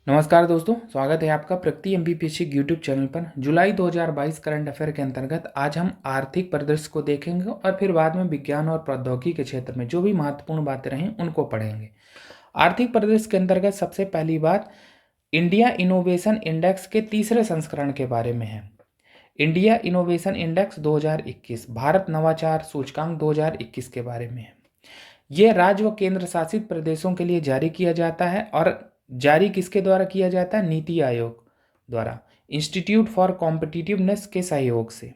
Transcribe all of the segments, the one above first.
नमस्कार दोस्तों, स्वागत है आपका प्रगति एमपीपीएससी यूट्यूब चैनल पर। जुलाई 2022 करंट अफेयर के अंतर्गत आज हम आर्थिक परिदृश्य को देखेंगे और फिर बाद में विज्ञान और प्रौद्योगिकी के क्षेत्र में जो भी महत्वपूर्ण बातें रहें उनको पढ़ेंगे। आर्थिक परिदृश्य के अंतर्गत सबसे पहली बात इंडिया इनोवेशन इंडेक्स के तीसरे संस्करण के बारे में है। इंडिया इनोवेशन इंडेक्स 2021 भारत नवाचार सूचकांक 2021 के बारे में है। ये राज्य व केंद्र शासित प्रदेशों के लिए जारी किया जाता है और जारी किसके द्वारा किया जाता है? नीति आयोग द्वारा, इंस्टीट्यूट फॉर कॉम्पिटिटिवनेस के सहयोग से।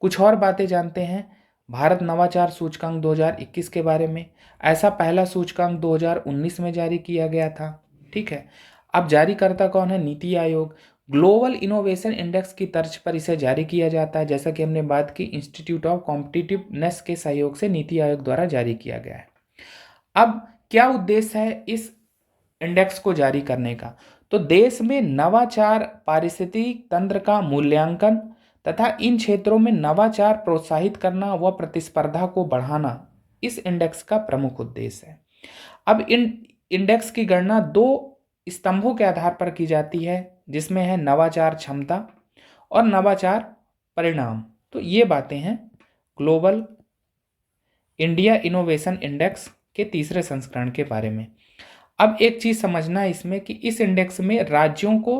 कुछ और बातें जानते हैं भारत नवाचार सूचकांक 2021 के बारे में। ऐसा पहला सूचकांक 2019 में जारी किया गया था। ठीक है, अब जारीकर्ता कौन है? NITI Aayog. Global innovation index की तर्ज पर इसे जारी किया जाता है, जैसा कि हमने बात की, इंस्टीट्यूट ऑफ कॉम्पिटिटिवनेस के सहयोग से नीति आयोग द्वारा जारी किया गया है। अब क्या उद्देश्य है इस इंडेक्स को जारी करने का? तो देश में नवाचार, पारिस्थितिक तंत्र का मूल्यांकन तथा इन क्षेत्रों में नवाचार प्रोत्साहित करना व प्रतिस्पर्धा को बढ़ाना इस इंडेक्स का प्रमुख उद्देश्य है। अब इन इंडेक्स की गणना दो स्तंभों के आधार पर की जाती है, जिसमें है नवाचार क्षमता और नवाचार परिणाम। तो ये बातें हैं ग्लोबल इंडिया इनोवेशन इंडेक्स के तीसरे संस्करण के बारे में। अब एक चीज समझना है इसमें कि इस इंडेक्स में राज्यों को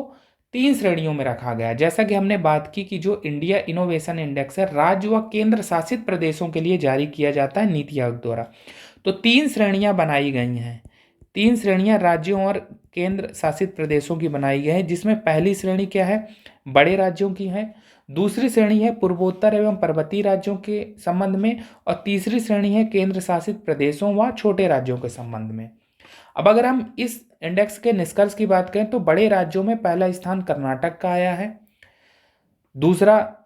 3 श्रेणियों में रखा गया है। जैसा कि हमने बात की कि जो इंडिया इनोवेशन इंडेक्स है राज्य व केंद्र शासित प्रदेशों के लिए जारी किया जाता है नीति आयोग द्वारा। तो 3 श्रेणियां बनाई गई हैं। 3 श्रेणियां राज्यों और केंद्र शासित प्रदेशों की बनाई गई है, जिसमें पहली श्रेणी क्या है? बड़े राज्यों की है। दूसरी श्रेणी है पूर्वोत्तर एवं पर्वतीय राज्यों के संबंध में, और तीसरी श्रेणी है केंद्र शासित प्रदेशों व छोटे राज्यों के संबंध में। अब अगर हम इस इंडेक्स के निष्कर्ष की बात करें तो बड़े राज्यों में पहला स्थान कर्नाटक का आया है, दूसरा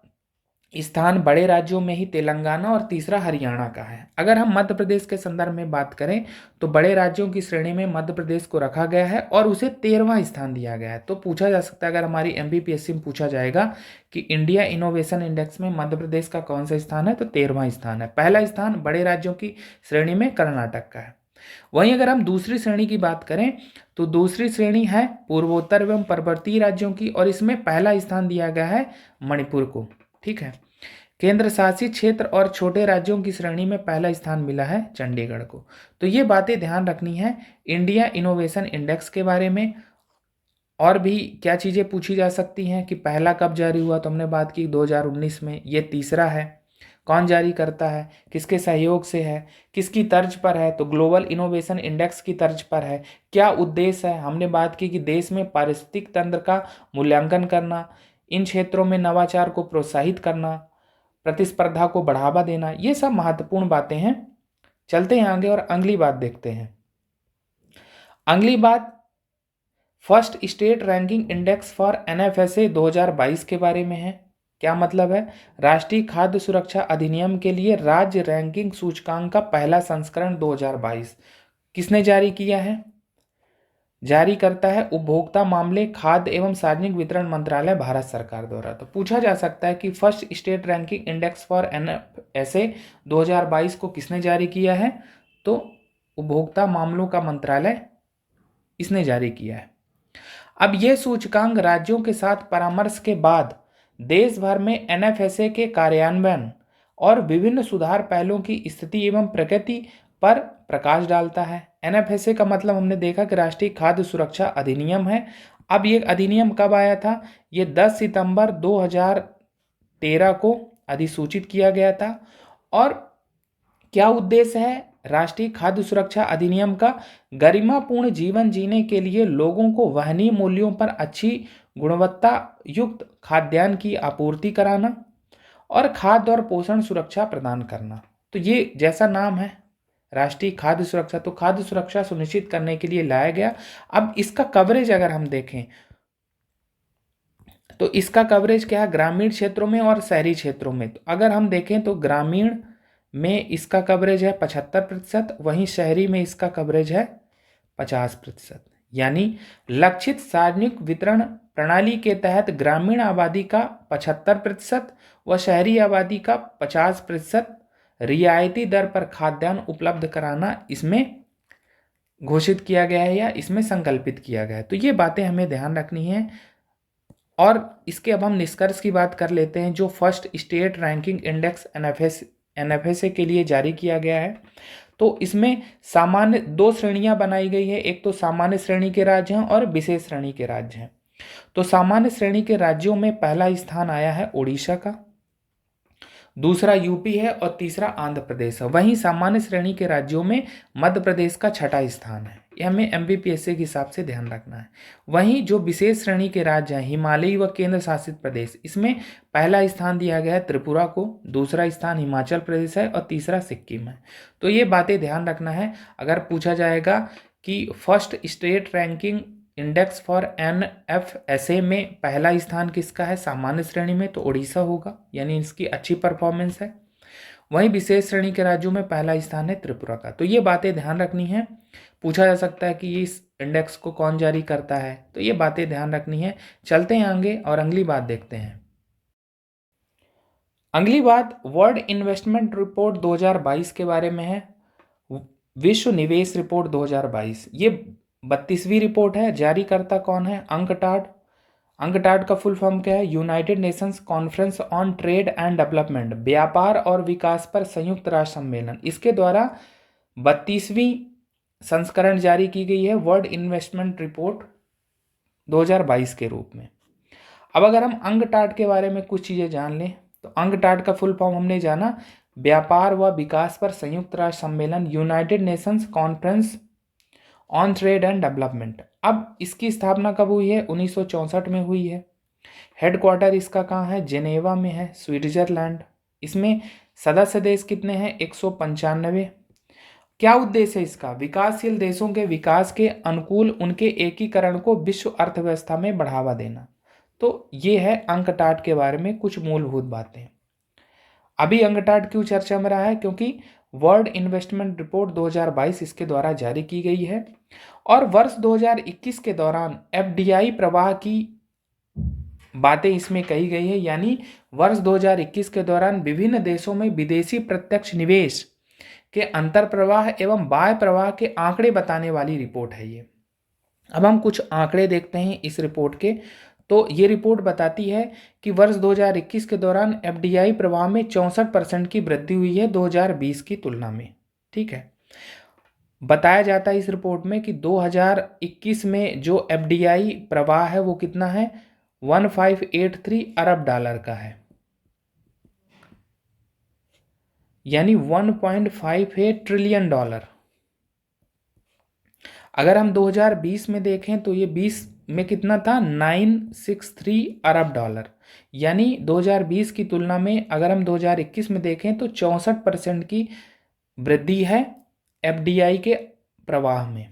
स्थान बड़े राज्यों में ही तेलंगाना और तीसरा हरियाणा का है। अगर हम मध्य प्रदेश के संदर्भ में बात करें तो बड़े राज्यों की श्रेणी में मध्य प्रदेश को रखा गया है और उसे 13वां स्थान दिया गया है। तो पूछा जा सकता है, अगर हमारी एमपीपीएससी में पूछा जाएगा कि इंडिया इनोवेशन इंडेक्स में मध्य प्रदेश का कौन सा स्थान है, तो 13वां स्थान है। पहला स्थान बड़े राज्यों की श्रेणी में कर्नाटक का है। वहीं अगर हम दूसरी श्रेणी की बात करें तो दूसरी श्रेणी है पूर्वोत्तर एवं पर्वतीय राज्यों की, और इसमें पहला स्थान दिया गया है मणिपुर को। ठीक है, केंद्र शासित क्षेत्र और छोटे राज्यों की श्रेणी में पहला स्थान मिला है चंडीगढ़ को। तो ये बातें ध्यान रखनी है इंडिया इनोवेशन इंडेक्स के बारे में। और भी क्या चीज़ें पूछी जा सकती हैं कि पहला कब जारी हुआ, तो हमने बात की 2019 में। ये तीसरा है, कौन जारी करता है, किसके सहयोग से है, किसकी तर्ज पर है, तो ग्लोबल इनोवेशन इंडेक्स की तर्ज पर है। क्या उद्देश्य है, हमने बात की कि देश में पारिस्थितिक तंत्र का मूल्यांकन करना, इन क्षेत्रों में नवाचार को प्रोत्साहित करना, प्रतिस्पर्धा को बढ़ावा देना। ये सब महत्वपूर्ण बातें हैं। चलते हैं आगे और अगली बात देखते हैं। अगली बात first state ranking index for NFSA 2022 के बारे में है। क्या मतलब है? राष्ट्रीय खाद्य सुरक्षा अधिनियम के लिए राज्य रैंकिंग सूचकांक का पहला संस्करण 2022 किसने जारी किया है? जारी करता है उपभोक्ता मामले, खाद्य एवं सार्वजनिक वितरण मंत्रालय, भारत सरकार द्वारा। तो पूछा जा सकता है कि first state ranking index for NFSA 2022 को किसने जारी किया है? तो उपभोक्ता मामलों का मंत्रालय इसने जारी किया है। अब यह सूचकांक राज्यों के साथ परामर्श के बाद देश भर में एनएफएसए के कार्यान्वयन और विभिन्न सुधार पहलों की स्थिति एवं प्रगति पर प्रकाश डालता है। एनएफएसए का मतलब हमने देखा कि राष्ट्रीय खाद्य सुरक्षा अधिनियम है। अब ये अधिनियम कब आया था? ये 10 सितंबर 2013 को अधिसूचित किया गया था। और क्या उद्देश्य है राष्ट्रीय खाद्य सुरक्षा अधिनियम का? गरिमापूर्ण जीवन जीने के लिए लोगों को वहनीय मूल्यों पर अच्छी गुणवत्ता युक्त खाद्यान्न की आपूर्ति कराना और खाद्य और पोषण सुरक्षा प्रदान करना। तो ये जैसा नाम है राष्ट्रीय खाद्य सुरक्षा, तो खाद्य सुरक्षा सुनिश्चित करने के लिए लाया गया। अब इसका कवरेज अगर हम देखें तो इसका कवरेज क्या है? ग्रामीण क्षेत्रों में और शहरी क्षेत्रों में। तो अगर हम देखें तो ग्रामीण में इसका कवरेज है 75%, वहीं शहरी में इसका कवरेज है 50%। यानी लक्षित सार्वजनिक वितरण प्रणाली के तहत ग्रामीण आबादी का 75% व शहरी आबादी का 50% रियायती दर पर खाद्यान्न उपलब्ध कराना इसमें घोषित किया गया है या इसमें संकल्पित किया गया है। तो ये बातें हमें ध्यान रखनी है। और इसके अब हम निष्कर्ष की बात कर लेते हैं। जो first state ranking index NFSA के लिए जारी किया गया है, तो इसमें सामान्य 2 श्रेणियां बनाई गई है। एक तो सामान्य श्रेणी के राज्य हैं और विशेष श्रेणी के राज्य हैं। तो सामान्य श्रेणी के राज्यों में पहला स्थान आया है ओडिशा का, दूसरा यूपी है और तीसरा आंध्र प्रदेश है। वहीं सामान्य श्रेणी के राज्यों में मध्य प्रदेश का छठा स्थान है। ये हमें एमपीपीएससी के हिसाब से ध्यान रखना है। वहीं जो विशेष श्रेणी के राज्य हैं, हिमालयी व केंद्र शासित प्रदेश, इसमें पहला स्थान दिया गया है त्रिपुरा को, दूसरा स्थान हिमाचल प्रदेश है और तीसरा सिक्किम है। तो ये बातें ध्यान रखना है। अगर पूछा जाएगा कि first state ranking index for NFSA में पहला स्थान किसका है सामान्य श्रेणी में, तो उड़ीसा होगा, यानी इसकी अच्छी परफॉर्मेंस है। वहीं विशेष श्रेणी के राज्यों में पहला स्थान है त्रिपुरा का। तो ये बातें ध्यान रखनी है। पूछा जा सकता है कि इस इंडेक्स को कौन जारी करता है, तो ये बातें ध्यान रखनी है। चलते हैं आगे और अगली बात देखते हैं। अगली बात वर्ल्ड इन्वेस्टमेंट रिपोर्ट 2022 के बारे में है। विश्व निवेश रिपोर्ट 2022 ये 32वीं रिपोर्ट है। जारीकर्ता कौन है? अंकटाड। अंकटाड का फुल फॉर्म क्या है? United Nations conference on trade and development, व्यापार और विकास पर संयुक्त राष्ट्र सम्मेलन। इसके द्वारा 32वीं संस्करण जारी की गई है वर्ल्ड इन्वेस्टमेंट रिपोर्ट 2022 के रूप में। अब अगर हम अंकटाड के बारे में कुछ चीज़ें जान लें, तो अंकटाड का फुल फॉर्म हमने जाना, व्यापार व विकास पर संयुक्त राष्ट्र सम्मेलन, United Nations conference on trade and development. अब इसकी स्थापना कब हुई है? 1964 में हुई है। हेडक्वार्टर इसका कहाँ है? जेनेवा में है, स्विट्जरलैंड। इसमें सदस्य देश कितने हैं? 195। क्या उद्देश्य है इसका? विकासशील देशों के विकास के अनुकूल उनके एकीकरण को विश्व अर्थव्यवस्था में बढ़ावा देना। तो ये है अंकटाड के बारे में कुछ मूलभूत बातें। अभी अंकटाड क्यों चर्चा में रहा है? क्योंकि वर्ल्ड इन्वेस्टमेंट रिपोर्ट 2022 इसके द्वारा जारी की गई है और वर्ष 2021 के दौरान एफडीआई प्रवाह की बातें इसमें कही गई है। यानी वर्ष 2021 के दौरान विभिन्न देशों में विदेशी प्रत्यक्ष निवेश के अंतर प्रवाह एवं बाह्य प्रवाह के आंकड़े बताने वाली रिपोर्ट है ये। अब हम कुछ आंकड़े देखते हैं इस रिपोर्ट के। तो ये रिपोर्ट बताती है कि वर्ष 2021 के दौरान एफडीआई प्रवाह में 64% की वृद्धि हुई है 2020 की तुलना में। ठीक है, बताया जाता है इस रिपोर्ट में कि 2021 में जो एफडीआई प्रवाह है वो कितना है? 1583 अरब डॉलर का है, यानी 1.58 ट्रिलियन डॉलर। अगर हम 2020 में देखें तो ये 20 में कितना था? 963 अरब डॉलर। यानी 2020 की तुलना में अगर हम 2021 में देखें तो 64% की वृद्धि है एफडीआई के प्रवाह में।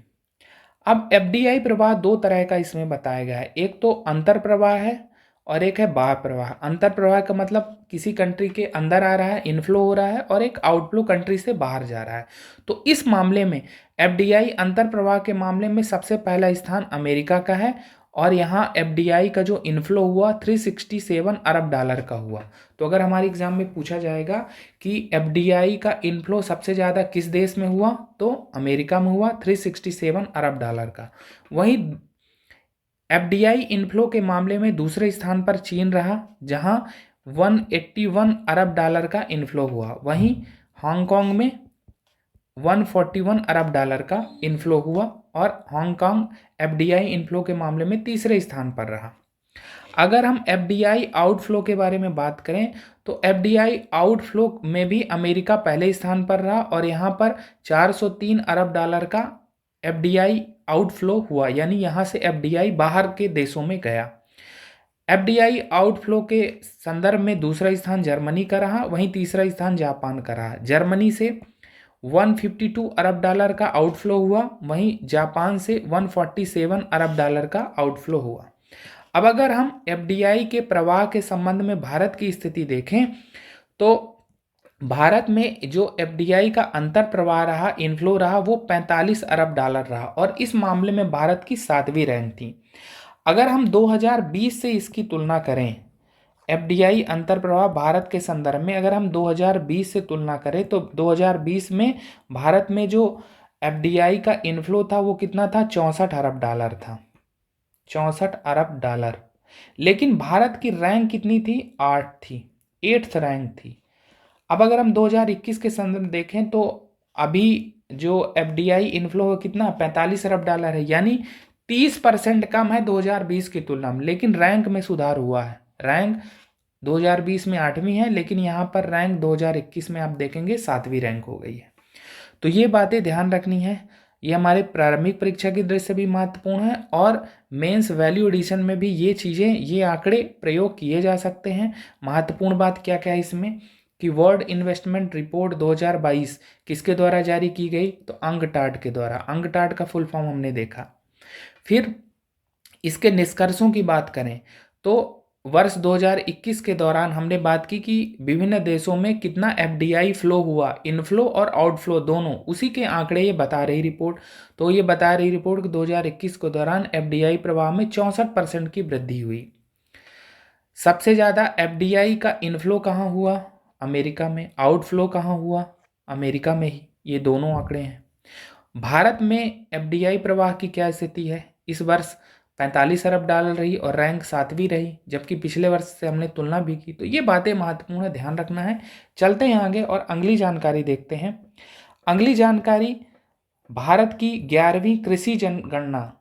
अब एफडीआई प्रवाह दो तरह का इसमें बताया गया है। एक तो अंतर प्रवाह है और एक है बाह्य प्रवाह। अंतर प्रवाह का मतलब किसी कंट्री के अंदर आ रहा है, इनफ्लो हो रहा है, और एक आउटफ्लो कंट्री से बाहर जा रहा है। तो इस मामले में एफडीआई अंतर प्रवाह के मामले में सबसे पहला स्थान अमेरिका का है और यहाँ एफडीआई का जो इनफ्लो हुआ 367 अरब डॉलर का हुआ। तो अगर हमारे एग्जाम में पूछा जाएगा कि एफडीआई का इनफ्लो सबसे ज़्यादा किस देश में हुआ, तो अमेरिका में हुआ 367 अरब डॉलर का। वहीं एफडीआई इनफ्लो के मामले में दूसरे स्थान पर चीन रहा, जहां 181 अरब डॉलर का इनफ्लो हुआ। वहीं हांगकांग में 141 अरब डॉलर का इनफ्लो हुआ और हांगकांग एफडीआई इनफ्लो के मामले में तीसरे स्थान पर रहा। अगर हम एफडीआई आउटफ्लो के बारे में बात करें तो एफडीआई आउटफ्लो में भी अमेरिका पहले स्थान पर रहा और यहाँ पर 403 अरब डॉलर का एफडीआई आउटफ्लो हुआ, यानी यहाँ से एफडीआई बाहर के देशों में गया। एफडीआई आउटफ्लो के संदर्भ में दूसरा स्थान जर्मनी का रहा, वहीं तीसरा स्थान जापान का रहा। जर्मनी से 152 अरब डॉलर का आउटफ्लो हुआ, वहीं जापान से 147 अरब डॉलर का आउटफ्लो हुआ। अब अगर हम एफडीआई के प्रवाह के संबंध में भारत की स्थिति देखें तो भारत में जो एफडीआई का अंतर प्रवाह रहा, इनफ्लो रहा, वो 45 अरब डॉलर रहा और इस मामले में भारत की 7वीं रैंक थी। अगर हम 2020 से इसकी तुलना करें, एफडीआई अंतर प्रवाह भारत के संदर्भ में अगर हम 2020 से तुलना करें तो 2020 में भारत में जो एफडीआई का इनफ्लो था वो कितना था, 64 अरब डॉलर था, 64 अरब डॉलर। लेकिन भारत की रैंक कितनी थी, 8 थी, 8th रैंक थी। अब अगर हम 2021 के संदर्भ देखें तो अभी जो एफडीआई इनफ्लो है कितना, 45 अरब डॉलर है, यानी 30% कम है 2020 की तुलना में, लेकिन रैंक में सुधार हुआ है। रैंक 2020 में 8वीं है, लेकिन यहाँ पर रैंक 2021 में आप देखेंगे 7वीं रैंक हो गई है। तो ये बातें ध्यान रखनी है, ये हमारे प्रारंभिक परीक्षा की दृष्टि से भी महत्वपूर्ण है और मेंस वैल्यू एडिशन में भी ये चीज़ें, ये आंकड़े प्रयोग किए जा सकते हैं। महत्वपूर्ण बात क्या क्या है इसमें कि वर्ल्ड इन्वेस्टमेंट रिपोर्ट 2022 किसके द्वारा जारी की गई, तो अंगटाड के द्वारा। अंगटाड का फुल फॉर्म हमने देखा। फिर इसके निष्कर्षों की बात करें तो वर्ष 2021 के दौरान हमने बात की कि विभिन्न देशों में कितना एफडीआई फ्लो हुआ, इनफ्लो और आउटफ्लो दोनों, उसी के आंकड़े ये बता रही रिपोर्ट। तो ये बता रही रिपोर्ट कि 2021 के दौरान एफडीआई प्रवाह में 64% की वृद्धि हुई। सबसे ज़्यादा एफडीआई का इनफ्लो कहाँ हुआ, अमेरिका में। आउटफ्लो कहाँ हुआ, अमेरिका में ही। ये दोनों आंकड़े हैं। भारत में एफडीआई प्रवाह की क्या स्थिति है, इस वर्ष 45 अरब डॉलर रही और रैंक 7वीं रही, जबकि पिछले वर्ष से हमने तुलना भी की। तो ये बातें महत्वपूर्ण है, ध्यान रखना है। चलते हैं आगे और अगली जानकारी देखते हैं। अगली जानकारी भारत की 11वीं कृषि जनगणना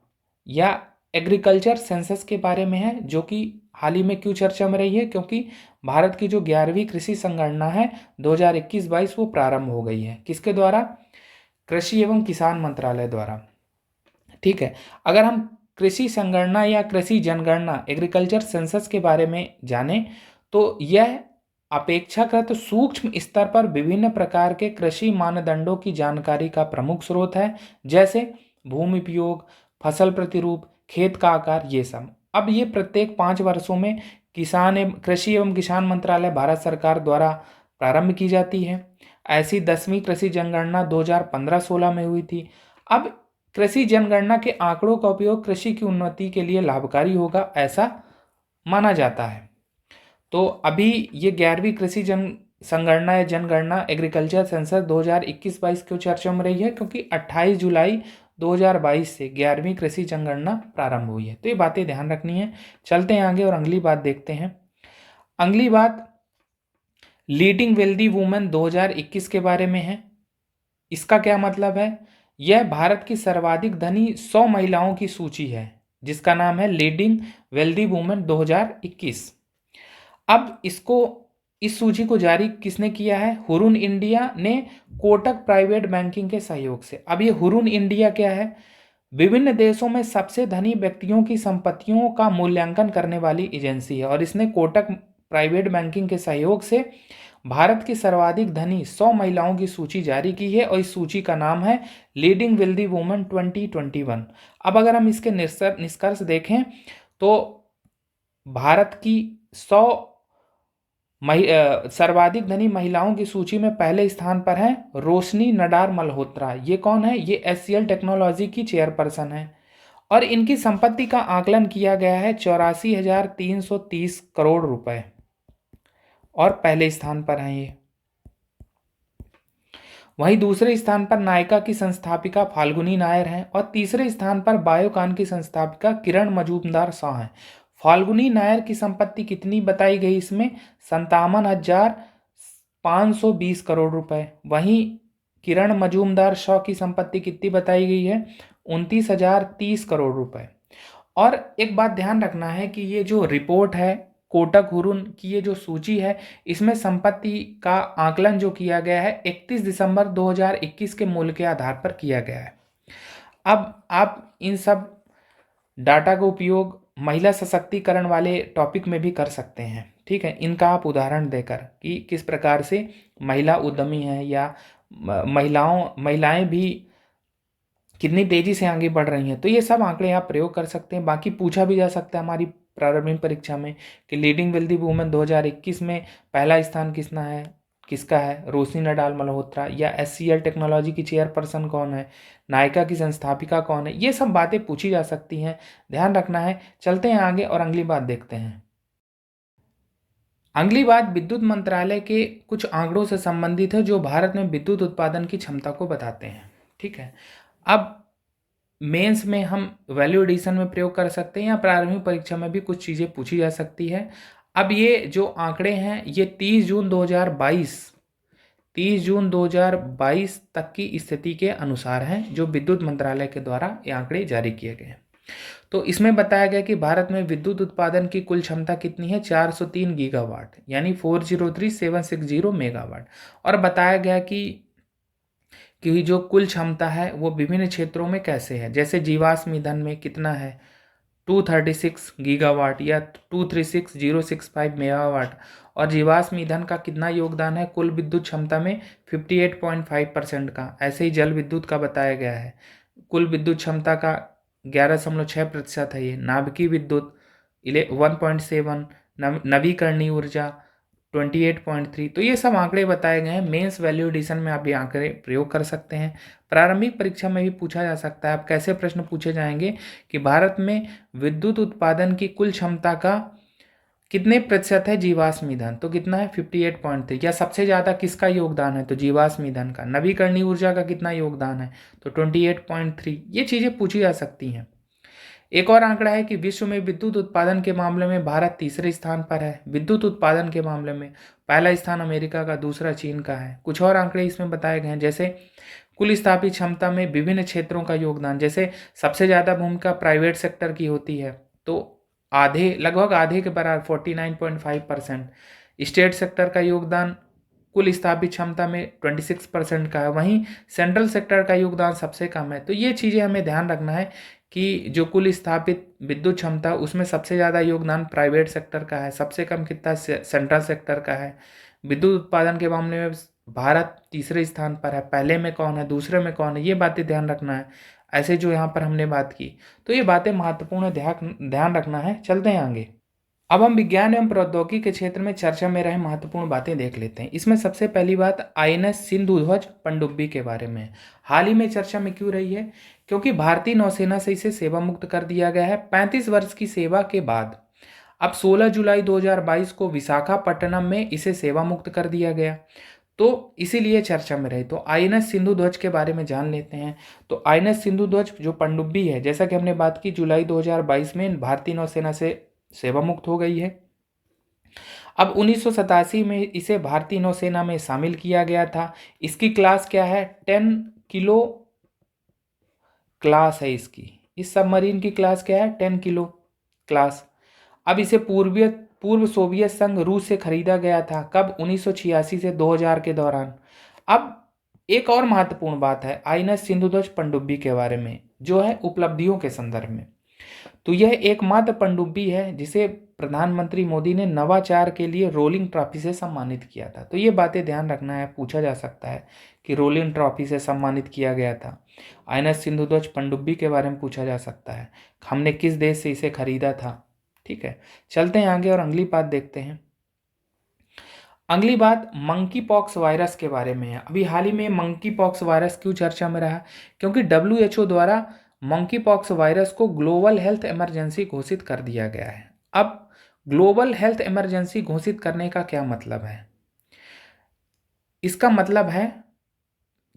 या एग्रीकल्चर सेंसस के बारे में है, जो कि हाल ही में क्यों चर्चा में रही है, क्योंकि भारत की जो 11वीं कृषि संगणना है 2021-22 वो प्रारंभ हो गई है। किसके द्वारा, कृषि एवं किसान मंत्रालय द्वारा। ठीक है, अगर हम कृषि संगणना या कृषि जनगणना एग्रीकल्चर सेंसस के बारे में जानें तो यह अपेक्षाकृत सूक्ष्म स्तर पर विभिन्न प्रकार के कृषि मानदंडों की जानकारी का प्रमुख स्रोत है, जैसे भूमि उपयोग, फसल प्रतिरूप, खेत का आकार, ये सब। अब ये प्रत्येक 5 वर्षों में कृषि एवं किसान मंत्रालय भारत सरकार द्वारा प्रारंभ की जाती है। ऐसी 10वीं कृषि जनगणना 2015-16 में हुई थी। अब कृषि जनगणना के आंकड़ों का उपयोग कृषि की उन्नति के लिए लाभकारी होगा, ऐसा माना जाता है। तो अभी ये 11वीं कृषि संगणना या जनगणना एग्रीकल्चर सेंसस 2021-22 क्यों चर्चा में रही है, क्योंकि 28 जुलाई 2022 से 11वीं कृषि जनगणना प्रारंभ हुई है। तो ये बातें ध्यान रखनी है। चलते हैं आगे और अगली बात देखते हैं। अगली बात लीडिंग वेल्दी वुमेन 2021 के बारे में है। इसका क्या मतलब है, यह भारत की सर्वाधिक धनी 100 महिलाओं की सूची है, जिसका नाम है लीडिंग वेल्दी वुमेन 2021। अब इस सूची को जारी किसने किया है, हुरुन इंडिया ने कोटक प्राइवेट बैंकिंग के सहयोग से। अब ये हुरुन इंडिया क्या है, विभिन्न देशों में सबसे धनी व्यक्तियों की संपत्तियों का मूल्यांकन करने वाली एजेंसी है और इसने कोटक प्राइवेट बैंकिंग के सहयोग से भारत की सर्वाधिक धनी 100 महिलाओं की सूची जारी की है और इस सूची का नाम है लीडिंग वेल्दी वुमेन 2021। अब अगर हम इसके निष्कर्ष देखें तो भारत की 100 सर्वाधिक धनी महिलाओं की सूची में पहले स्थान पर है रोशनी नडार मल्होत्रा। ये कौन है, ये एचसीएल टेक्नोलॉजी की चेयरपर्सन है और इनकी संपत्ति का आकलन किया गया है 84,330 करोड़ रुपए और पहले स्थान पर हैं ये। वहीं दूसरे स्थान पर नायका की संस्थापिका फाल्गुनी नायर हैं और तीसरे स्थान पर बायोकान की संस्थापिका किरण मजूमदार शाह हैं। फाल्गुनी नायर की संपत्ति कितनी बताई गई इसमें, 57,520 करोड़ रुपए। वहीं किरण मजूमदार शाह की संपत्ति कितनी बताई गई है, 29,030 करोड़ रुपए। और एक बात ध्यान रखना है कि ये जो रिपोर्ट है कोटक हुरुन की, ये जो सूची है, इसमें संपत्ति का आकलन जो किया गया है 31 दिसंबर 2021 के मूल्य के आधार पर किया गया है। अब आप इन सब डाटा का उपयोग महिला सशक्तिकरण वाले टॉपिक में भी कर सकते हैं। ठीक है, इनका आप उदाहरण देकर कि किस प्रकार से महिला उद्यमी हैं या महिलाएं भी कितनी तेजी से आगे बढ़ रही हैं, तो ये सब आंकड़े आप प्रयोग कर सकते हैं। बाकी पूछा भी जा सकता है हमारी प्रारंभिक परीक्षा में कि लीडिंग वेल्दी वुमेन 2021 में पहला स्थान किसका है, रोशनी नडाल मल्होत्रा, या एचसीएल टेक्नोलॉजी की चेयरपर्सन कौन है, नायका की संस्थापिका कौन है, ये सब बातें पूछी जा सकती हैं, ध्यान रखना है। चलते हैं आगे और अगली बात देखते हैं। अगली बात विद्युत मंत्रालय के कुछ आंकड़ों से संबंधित है जो भारत में विद्युत उत्पादन की क्षमता को बताते हैं। ठीक है। अब मेंस में हम वैल्यू एडिशन में प्रयोग कर सकते हैं या प्रारंभिक परीक्षा में भी कुछ चीज़ें पूछी जा सकती है। अब ये जो आंकड़े हैं ये 30 जून 2022 तक की स्थिति के अनुसार हैं, जो विद्युत मंत्रालय के द्वारा ये आंकड़े जारी किए गए हैं। तो इसमें बताया गया कि भारत में विद्युत उत्पादन की कुल क्षमता कितनी है, 403 गीगावाट, यानी 403760 मेगावाट। और बताया गया कि जो कुल क्षमता है वो विभिन्न क्षेत्रों में कैसे है, जैसे जीवाश्म ईंधन में कितना है, 236 गीगावाट या 236065 मेगावाट। और जीवाश्म ईंधन का कितना योगदान है कुल विद्युत क्षमता में, 58.5% का। ऐसे ही जल विद्युत का बताया गया है, कुल विद्युत क्षमता का 11.6% है ये। नाभिकीय विद्युत 1.7, नवीकरणीय ऊर्जा 28.3। तो ये सब आंकड़े बताए गए हैं। मेंस वैल्यू एडिशन में आप ये आंकड़े प्रयोग कर सकते हैं। प्रारंभिक परीक्षा में भी पूछा जा सकता है। आप कैसे प्रश्न पूछे जाएंगे कि भारत में विद्युत उत्पादन की कुल क्षमता का कितने प्रतिशत है जीवाश्म ईंधन, तो कितना है 58.3। या सबसे ज़्यादा किसका योगदान है, तो जीवाश्म ईंधन का। नवीकरणीय ऊर्जा का कितना योगदान है, तो 28.3। ये चीज़ें पूछी जा सकती हैं। एक और आंकड़ा है कि विश्व में विद्युत उत्पादन के मामले में भारत तीसरे स्थान पर है। विद्युत उत्पादन के मामले में पहला स्थान अमेरिका का, दूसरा चीन का है। कुछ और आंकड़े इसमें बताए गए हैं, जैसे कुल स्थापित क्षमता में विभिन्न क्षेत्रों का योगदान। जैसे सबसे ज़्यादा भूमिका प्राइवेट सेक्टर की होती है, तो लगभग आधे के बराबर 49.5%। स्टेट सेक्टर का योगदान कुल स्थापित क्षमता में 26% का है। वहीं सेंट्रल सेक्टर का योगदान सबसे कम है। तो ये चीज़ें हमें ध्यान रखना है कि जो कुल स्थापित विद्युत क्षमता उसमें सबसे ज़्यादा योगदान प्राइवेट सेक्टर का है, सबसे कम कितना सेंट्रल सेक्टर का है। विद्युत उत्पादन के मामले में भारत तीसरे स्थान पर है, पहले में कौन है, दूसरे में कौन है, ये बातें ध्यान रखना है। ऐसे जो यहाँ पर हमने बात की, तो ये बातें महत्वपूर्ण ध्यान रखना है। चलते हैं आगे। अब हम विज्ञान एवं प्रौद्योगिकी के क्षेत्र में चर्चा में रहे महत्वपूर्ण बातें देख लेते हैं। इसमें सबसे पहली बात INS सिंधु ध्वज पनडुब्बी के बारे में। हाल ही में चर्चा में क्यों रही है, क्योंकि भारतीय नौसेना से इसे सेवा मुक्त कर दिया गया है 35 वर्ष की सेवा के बाद। अब 16 जुलाई 2022 को विशाखापट्टनम में इसे सेवा मुक्त कर दिया गया, तो इसीलिए चर्चा में रहे। तो INS सिंधु ध्वज के बारे में जान लेते हैं। तो INS सिंधु ध्वज जो पनडुब्बी है, जैसा कि हमने बात की, जुलाई 2022 में भारतीय नौसेना से सेवा मुक्त हो गई है। अब 1987 में इसे भारतीय नौसेना में शामिल किया गया था। इसकी क्लास क्या है, 10 किलो क्लास है इसकी। इस सबमरीन की क्लास क्या है, 10 किलो क्लास। अब इसे पूर्व सोवियत संघ रूस से खरीदा गया था, कब, 1986 से 2000 के दौरान। अब एक और महत्वपूर्ण बात है INS सिंधु ध्वज पनडुब्बी के बारे में, जो है उपलब्धियों के संदर्भ में। तो यह एकमात्र पनडुब्बी है जिसे प्रधानमंत्री मोदी ने नवाचार के लिए रोलिंग ट्रॉफी से सम्मानित किया था। तो ये बातें ध्यान रखना है, पूछा जा सकता है कि रोलिंग ट्रॉफी से सम्मानित किया गया था। INS सिंधु ध्वज पनडुब्बी के बारे में पूछा जा सकता है, हमने किस देश से इसे खरीदा था। ठीक है, चलते हैं आगे और अगली बात देखते हैं। अगली बात मंकी पॉक्स वायरस के बारे में है। अभी हाल ही में मंकी पॉक्स वायरस क्यों चर्चा में रहा, क्योंकि WHO द्वारा मंकी पॉक्स वायरस को ग्लोबल हेल्थ इमरजेंसी घोषित कर दिया गया है। अब ग्लोबल हेल्थ इमरजेंसी घोषित करने का क्या मतलब है, इसका मतलब है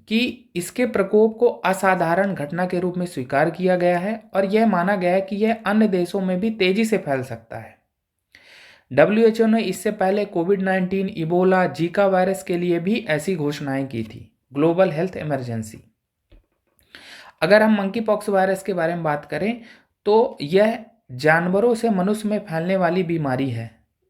कि इसके प्रकोप को असाधारण घटना के रूप में स्वीकार किया गया है और यह माना गया है कि यह अन्य देशों में भी तेजी से फैल सकता है। WHO ने इससे पहले कोविड-19, इबोला, जीका वायरस के लिए भी ऐसी घोषणाएं की थी, ग्लोबल हेल्थ इमरजेंसी। अगर हम मंकी पॉक्स वायरस के बारे में बात करें तो यह जानवरों से मनुष्य में फैलने वाली बीमारी है,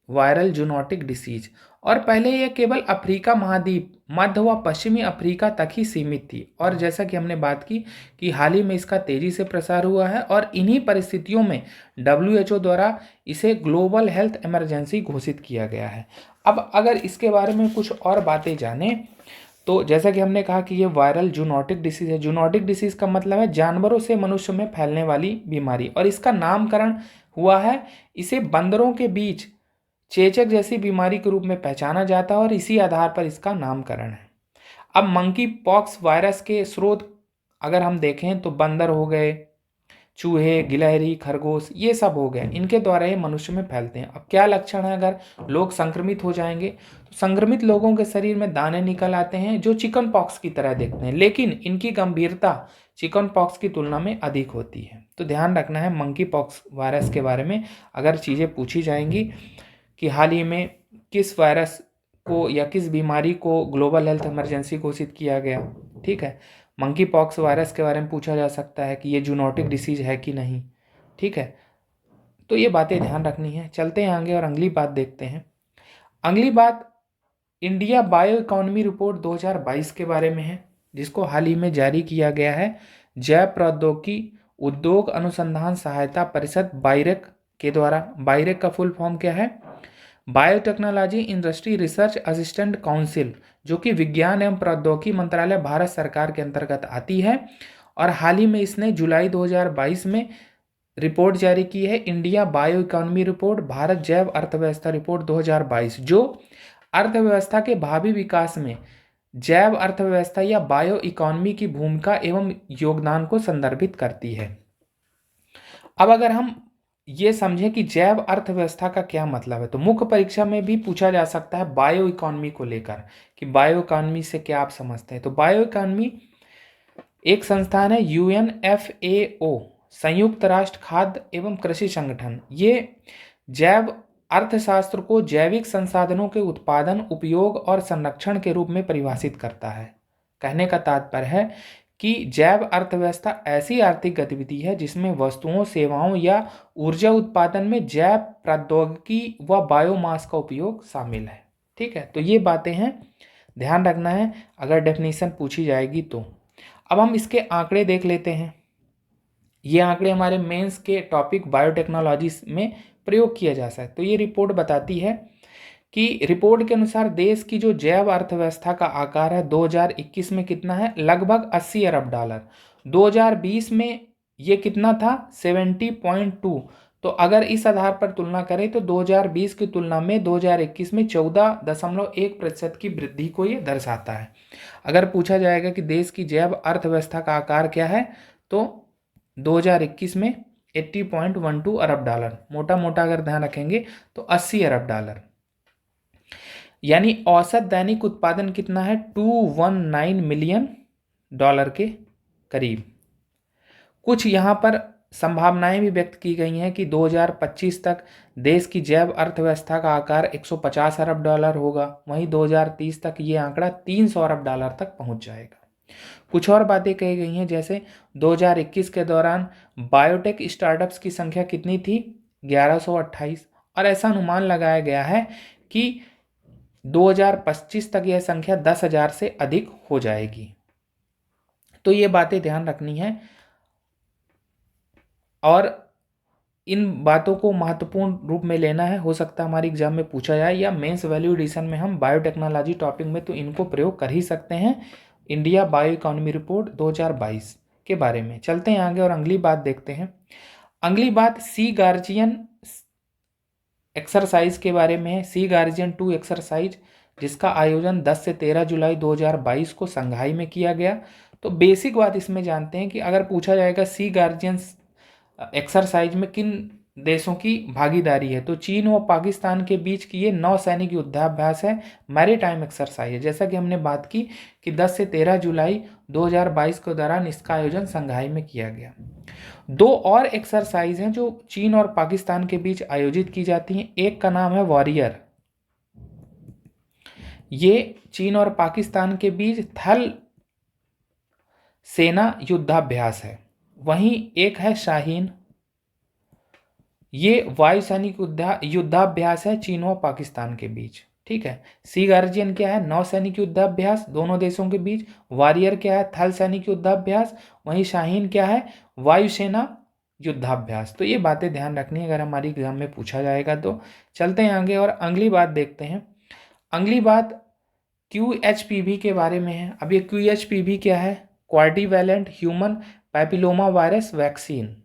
वायरल जूनोटिक डिसीज। और पहले यह केवल अफ्रीका महाद्वीप, मध्य व पश्चिमी अफ्रीका तक ही सीमित थी। और जैसा कि हमने बात की कि हाल ही में इसका तेजी से प्रसार हुआ है और इन्हीं परिस्थितियों में WHO द्वारा इसे ग्लोबल हेल्थ इमरजेंसी घोषित किया गया है। अब अगर इसके बारे में कुछ और बातें जानें तो जैसा कि हमने कहा कि ये वायरल जूनोटिक डिसीज है। जूनोटिक डिसीज का मतलब है जानवरों से मनुष्य में फैलने वाली बीमारी, और इसका नामकरण हुआ है, इसे बंदरों के बीच चेचक जैसी बीमारी के रूप में पहचाना जाता है और इसी आधार पर इसका नामकरण है। अब मंकी पॉक्स वायरस के स्रोत अगर हम देखें तो बंदर हो गए, चूहे, गिलहरी, खरगोश, ये सब हो गए, इनके द्वारा ये मनुष्य में फैलते हैं। अब क्या लक्षण है, अगर लोग संक्रमित हो जाएंगे तो संक्रमित लोगों के शरीर में दाने निकल आते हैं जो चिकन पॉक्स की तरह दिखते हैं, लेकिन इनकी गंभीरता चिकन पॉक्स की तुलना में अधिक होती है। तो ध्यान रखना है मंकी पॉक्स वायरस के बारे में अगर चीज़ें पूछी जाएंगी कि हाल ही में किस वायरस को या किस बीमारी को ग्लोबल हेल्थ इमरजेंसी घोषित किया गया, ठीक है। मंकी पॉक्स वायरस के बारे में पूछा जा सकता है कि ये जूनोटिक डिसीज है कि नहीं, ठीक है। तो ये बातें ध्यान रखनी है। चलते हैं आगे और अगली बात देखते हैं। अगली बात इंडिया बायो इकोनॉमी रिपोर्ट 2022 के बारे में है, जिसको हाल ही में जारी किया गया है जैव प्रौद्योगिकी उद्योग अनुसंधान सहायता परिषद बायरेक के द्वारा। बायरेक का फुल फॉर्म क्या है, biotechnology industry research assistant council, जो कि विज्ञान एवं प्रौद्योगिकी मंत्रालय भारत सरकार के अंतर्गत आती है। और हाल ही में इसने जुलाई 2022 में रिपोर्ट जारी की है, India bio economy report Bharat जैव अर्थव्यवस्था रिपोर्ट 2022, जो अर्थव्यवस्था के भावी विकास में जैव अर्थव्यवस्था या बायो इकोनॉमी की भूमिका एवं योगदान को संदर्भित करती है। अब अगर हम ये समझें कि जैव अर्थव्यवस्था का क्या मतलब है, तो मुख्य परीक्षा में भी पूछा जा सकता है बायो इकोनॉमी को लेकर कि बायो इकोनॉमी से क्या आप समझते हैं। तो बायो इकोनॉमी एक संस्थान है UNFAO, संयुक्त राष्ट्र खाद्य एवं कृषि संगठन। ये जैव अर्थशास्त्र को जैविक संसाधनों के उत्पादन, उपयोग और संरक्षण के रूप में परिभाषित करता है। कहने का तात्पर्य है कि जैव अर्थव्यवस्था ऐसी आर्थिक गतिविधि है जिसमें वस्तुओं, सेवाओं या ऊर्जा उत्पादन में जैव प्रौद्योगिकी व बायोमास का उपयोग शामिल है, ठीक है। तो ये बातें हैं, ध्यान रखना है अगर डेफिनेशन पूछी जाएगी तो। अब हम इसके आंकड़े देख लेते हैं। ये आंकड़े हमारे मेंस के टॉपिक बायोटेक्नोलॉजी में प्रयोग किया जा सकता है। तो ये रिपोर्ट बताती है कि रिपोर्ट के अनुसार देश की जो जैव अर्थव्यवस्था का आकार है 2021 में कितना है, लगभग 80 अरब डॉलर। 2020 में ये कितना था, 70.2। तो अगर इस आधार पर तुलना करें तो 2020 की तुलना में 2021 में 14.1% की वृद्धि को ये दर्शाता है। अगर पूछा जाएगा कि देश की जैव अर्थव्यवस्था का आकार क्या है, तो 2021 में 80.12 अरब डॉलर, मोटा मोटा अगर ध्यान रखेंगे तो 80 अरब डॉलर, यानी औसत दैनिक उत्पादन कितना है, 219 मिलियन डॉलर के करीब। कुछ यहाँ पर संभावनाएं भी व्यक्त की गई हैं कि 2025 तक देश की जैव अर्थव्यवस्था का आकार 150 अरब डॉलर होगा, वहीं 2030 तक ये आंकड़ा 300 अरब डॉलर तक पहुंच जाएगा। कुछ और बातें कही गई हैं, जैसे 2021 के दौरान बायोटेक स्टार्टअप्स की संख्या कितनी थी, 1128, और ऐसा अनुमान लगाया गया है कि 2025 तक यह संख्या 10,000 से अधिक हो जाएगी। तो ये बातें ध्यान रखनी है और इन बातों को महत्वपूर्ण रूप में लेना है। हो सकता है हमारी एग्जाम में पूछा जाए या मेंस वैल्यू एडिशन में हम बायोटेक्नोलॉजी टॉपिक में तो इनको प्रयोग कर ही सकते हैं। इंडिया बायो इकोनॉमी रिपोर्ट 2022 के बारे में चलते हैं आगे और अगली बात देखते हैं। अगली बात सी गार्जियन एक्सरसाइज के बारे में है। सी गार्जियन 2 एक्सरसाइज, जिसका आयोजन 10 से 13 जुलाई 2022 को संघाई में किया गया। तो बेसिक बात इसमें जानते हैं कि अगर पूछा जाएगा सी गार्जियन एक्सरसाइज में किन देशों की भागीदारी है, तो चीन व पाकिस्तान के बीच की ये नौसैनिक युद्धाभ्यास है, मैरीटाइम एक्सरसाइज है। जैसा कि हमने बात की कि 10 से 13 जुलाई 2022 के दौरान इसका आयोजन संघाई में किया गया। 2 और एक्सरसाइज हैं जो चीन और पाकिस्तान के बीच आयोजित की जाती हैं। एक का नाम है वॉरियर, ये चीन और पाकिस्तान के बीच थल सेना युद्धाभ्यास है। वहीं एक है शाहीन, ये वायुसैनिक युद्धाभ्यास है चीन व पाकिस्तान के बीच, ठीक है। सी गार्जियन क्या है, नौसैनिक युद्धाभ्यास दोनों देशों के बीच। वॉरियर क्या है, थल सैनिक युद्धाभ्यास। वहीं शाहीन क्या है, वायुसेना युद्धाभ्यास। तो ये बातें ध्यान रखनी है अगर हमारी एग्जाम में पूछा जाएगा तो। चलते हैं आगे और अगली बात देखते हैं। अगली बात QHPV के बारे में है। अब ये QHPV क्या है, क्वाड्रिवैलेंट ह्यूमन पैपिलोमा वायरस वैक्सीन।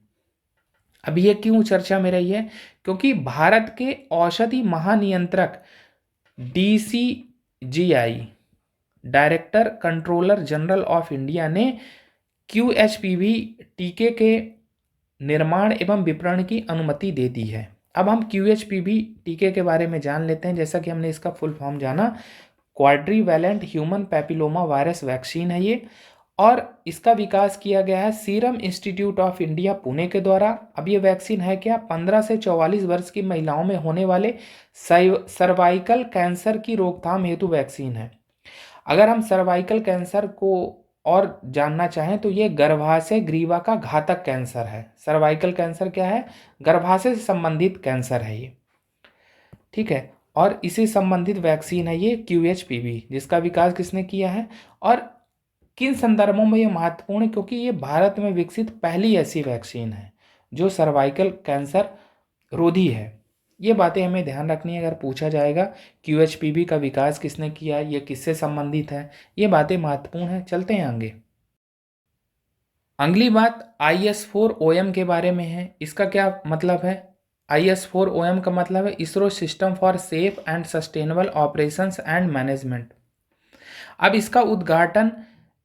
अब ये क्यों चर्चा में रही है, क्योंकि भारत के औषधि महानियंत्रक DCGI, director controller general of India, ने QHPV टीके के निर्माण एवं विपणन की अनुमति दे दी है। अब हम QHPV टीके के बारे में जान लेते हैं। जैसा कि हमने इसका फुल फॉर्म जाना, क्वाड्रीवैलेंट ह्यूमन पैपिलोमा वायरस वैक्सीन है ये, और इसका विकास किया गया है serum institute of India Pune के द्वारा। अब ये वैक्सीन है क्या, 15 से 44 वर्ष की महिलाओं में होने वाले सर्वाइकल कैंसर की रोकथाम हेतु वैक्सीन है। अगर हम सर्वाइकल कैंसर को और जानना चाहें तो ये गर्भाशय ग्रीवा का घातक कैंसर है। सर्वाइकल कैंसर क्या है, गर्भाशय से संबंधित कैंसर है ये, ठीक है। और इसी संबंधित वैक्सीन है ये QHPV, जिसका विकास किसने किया है और किन संदर्भों में ये महत्वपूर्ण है, क्योंकि ये भारत में विकसित पहली ऐसी वैक्सीन है जो सर्वाइकल कैंसर रोधी है। ये बातें हमें ध्यान रखनी है अगर पूछा जाएगा QHPV का विकास किसने किया, ये किससे संबंधित है, ये बातें महत्वपूर्ण है। चलते हैं आगे। अगली बात IS4OM के बारे में है। इसका क्या मतलब है, IS4OM का मतलब है ISRO system for safe and sustainable operations and management. अब इसका उद्घाटन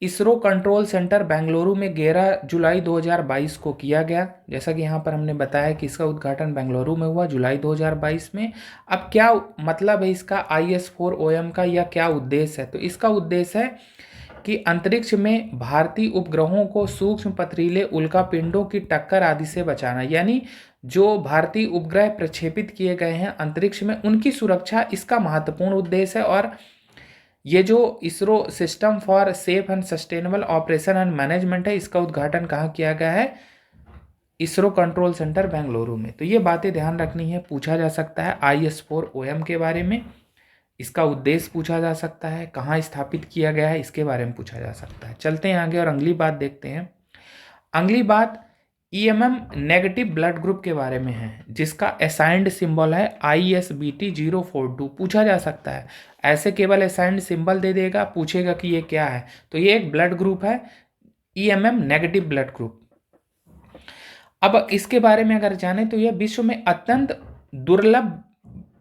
इसरो कंट्रोल सेंटर बेंगलुरु में 11 जुलाई 2022 को किया गया। जैसा कि यहाँ पर हमने बताया कि इसका उद्घाटन बेंगलुरु में हुआ जुलाई 2022 में। अब क्या मतलब है इसका IS4OM का, या क्या उद्देश्य है, तो इसका उद्देश्य है कि अंतरिक्ष में भारतीय उपग्रहों को सूक्ष्म पथरीले उल्कापिंडों की टक्कर आदि से बचाना, यानी जो भारतीय उपग्रह प्रक्षेपित किए गए हैं अंतरिक्ष में उनकी सुरक्षा इसका महत्वपूर्ण उद्देश्य है। और ये जो ISRO system for safe and sustainable operation and management है, इसका उद्घाटन कहाँ किया गया है, इसरो कंट्रोल सेंटर बेंगलुरु में। तो ये बातें ध्यान रखनी है, पूछा जा सकता है IS4OM के बारे में, इसका उद्देश्य पूछा जा सकता है, कहाँ स्थापित किया गया है इसके बारे में पूछा जा सकता है। चलते हैं आगे और अगली बात देखते हैं। अगली बात EMM नेगेटिव ब्लड ग्रुप के बारे में है, जिसका असाइंड सिंबल है ISBT042। पूछा जा सकता है, ऐसे केवल असाइंड सिंबल दे देगा, पूछेगा कि ये क्या है, तो ये एक ब्लड ग्रुप है EMM नेगेटिव ब्लड ग्रुप। अब इसके बारे में अगर जाने तो यह विश्व में अत्यंत दुर्लभ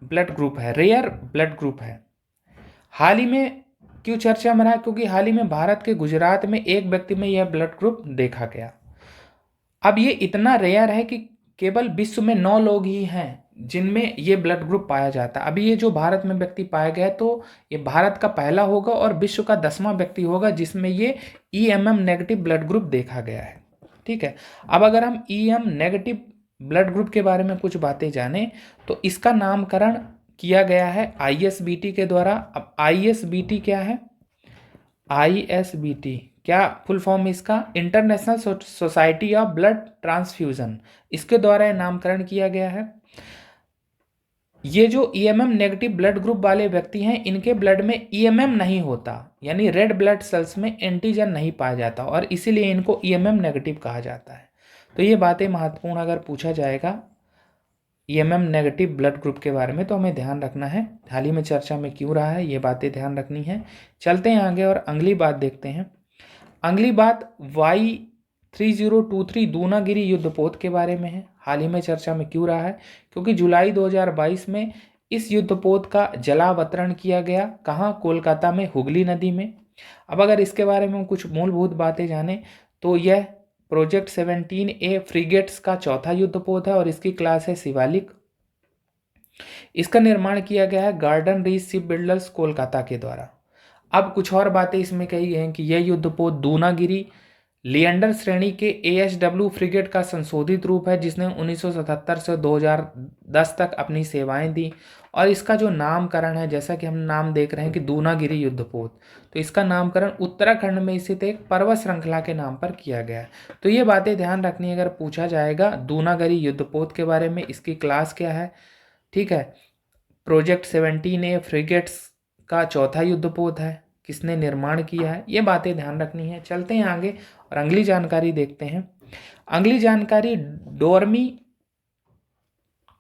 ब्लड ग्रुप है, रेयर ब्लड ग्रुप है। हाल ही में क्यों चर्चा में रहा, क्योंकि हाल ही में भारत के गुजरात में एक व्यक्ति में यह ब्लड ग्रुप देखा गया। अब ये इतना रेयर है कि केवल विश्व में 9 लोग ही हैं जिनमें ये ब्लड ग्रुप पाया जाता है। अभी ये जो भारत में व्यक्ति पाया गया है, तो ये भारत का पहला होगा और विश्व का 10वां व्यक्ति होगा जिसमें ये EMM नेगेटिव ब्लड ग्रुप देखा गया है, ठीक है। अब अगर हम EM नेगेटिव ब्लड ग्रुप के बारे में कुछ बातें जानें तो इसका नामकरण किया गया है ISBT के द्वारा। अब ISBT क्या है, ISBT क्या फुल फॉर्म इसका, international society of blood transfusion, इसके द्वारा नामकरण किया गया है। ये जो EMM नेगेटिव ब्लड ग्रुप वाले व्यक्ति हैं, इनके ब्लड में EMM नहीं होता, यानी रेड ब्लड सेल्स में एंटीजन नहीं पाया जाता, और इसीलिए इनको EMM नेगेटिव कहा जाता है। तो ये बातें महत्वपूर्ण अगर पूछा जाएगा EMM नेगेटिव ब्लड ग्रुप के बारे में तो हमें ध्यान रखना है, हाल ही में चर्चा में क्यों रहा है, ये बातें ध्यान रखनी है। चलते हैं आगे और अगली बात देखते हैं। अगली बात Y3023 दूनागिरी युद्धपोत के बारे में है। हाल ही में चर्चा में क्यों रहा है, क्योंकि जुलाई 2022 में इस युद्धपोत का जलावतरण किया गया, कहाँ, कोलकाता में हुगली नदी में। अब अगर इसके बारे में कुछ मूलभूत बातें जाने तो यह प्रोजेक्ट 17A फ्रिगेट्स का चौथा युद्धपोत है और इसकी क्लास है शिवालिक। इसका निर्माण किया गया है garden reach ship builders Kolkata के द्वारा। अब कुछ और बातें इसमें कही गई हैं कि यह युद्धपोत दूनागिरी लिएंडर श्रेणी के ASW फ्रिगेट का संशोधित रूप है, जिसने 1977 से 2010 तक अपनी सेवाएं दी। और इसका जो नामकरण है, जैसा कि हम नाम देख रहे हैं कि दूनागिरी युद्धपोत, तो इसका नामकरण उत्तराखंड में स्थित एक पर्वत श्रृंखला के नाम पर किया गया है। तो ये बातें ध्यान रखनी है अगर पूछा जाएगा दूनागिरी युद्धपोत के बारे में, इसकी क्लास क्या है, ठीक है। प्रोजेक्ट 17A फ्रिगेट्स का चौथा युद्धपोत है, किसने निर्माण किया है, ये बातें ध्यान रखनी है। चलते हैं आगे और अगली जानकारी देखते हैं। अगली जानकारी डोरमी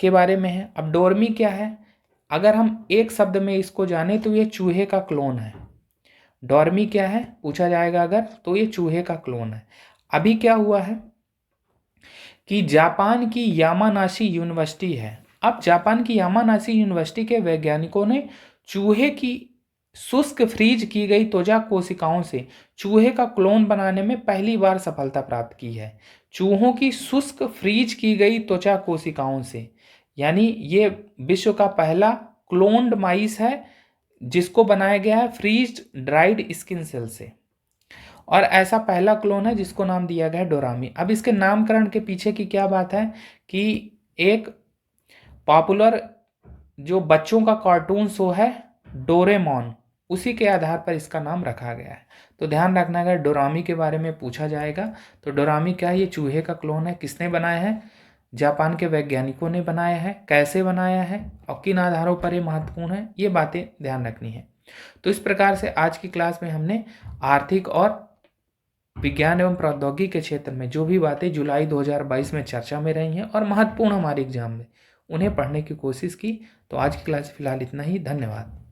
के बारे में है। अब डोरमी क्या है, अगर हम एक शब्द में इसको जाने तो ये चूहे का क्लोन है। डोरमी क्या है पूछा जाएगा अगर, तो ये चूहे का क्लोन है। अभी क्या हुआ है कि जापान की यामानाशी यूनिवर्सिटी है। अब जापान की यामानाशी यूनिवर्सिटी के वैज्ञानिकों ने चूहे की शुष्क फ्रीज की गई त्वचा कोशिकाओं से चूहे का क्लोन बनाने में पहली बार सफलता प्राप्त की है। चूहों की शुष्क फ्रीज की गई त्वचा कोशिकाओं से, यानी ये विश्व का पहला क्लोन्ड माइस है जिसको बनाया गया है फ्रीज ड्राइड स्किन सेल से, और ऐसा पहला क्लोन है जिसको नाम दिया गया है डोरामी। अब इसके नामकरण के पीछे की क्या बात है कि एक पॉपुलर जो बच्चों का कार्टून शो है डोरेमोन, उसी के आधार पर इसका नाम रखा गया है। तो ध्यान रखना, अगर डोरामी के बारे में पूछा जाएगा तो डोरामी क्या है, ये चूहे का क्लोन है। किसने बनाया है? जापान के वैज्ञानिकों ने बनाया है। कैसे बनाया है और किन आधारों पर ये महत्वपूर्ण है, ये बातें ध्यान रखनी है। तो इस प्रकार से आज की क्लास में हमने आर्थिक और विज्ञान एवं प्रौद्योगिकी के क्षेत्र में जो भी बातें जुलाई 2022 में चर्चा में रही हैं और महत्वपूर्ण हमारे एग्जाम में, उन्हें पढ़ने की कोशिश की। तो आज की क्लास फिलहाल इतना ही। धन्यवाद।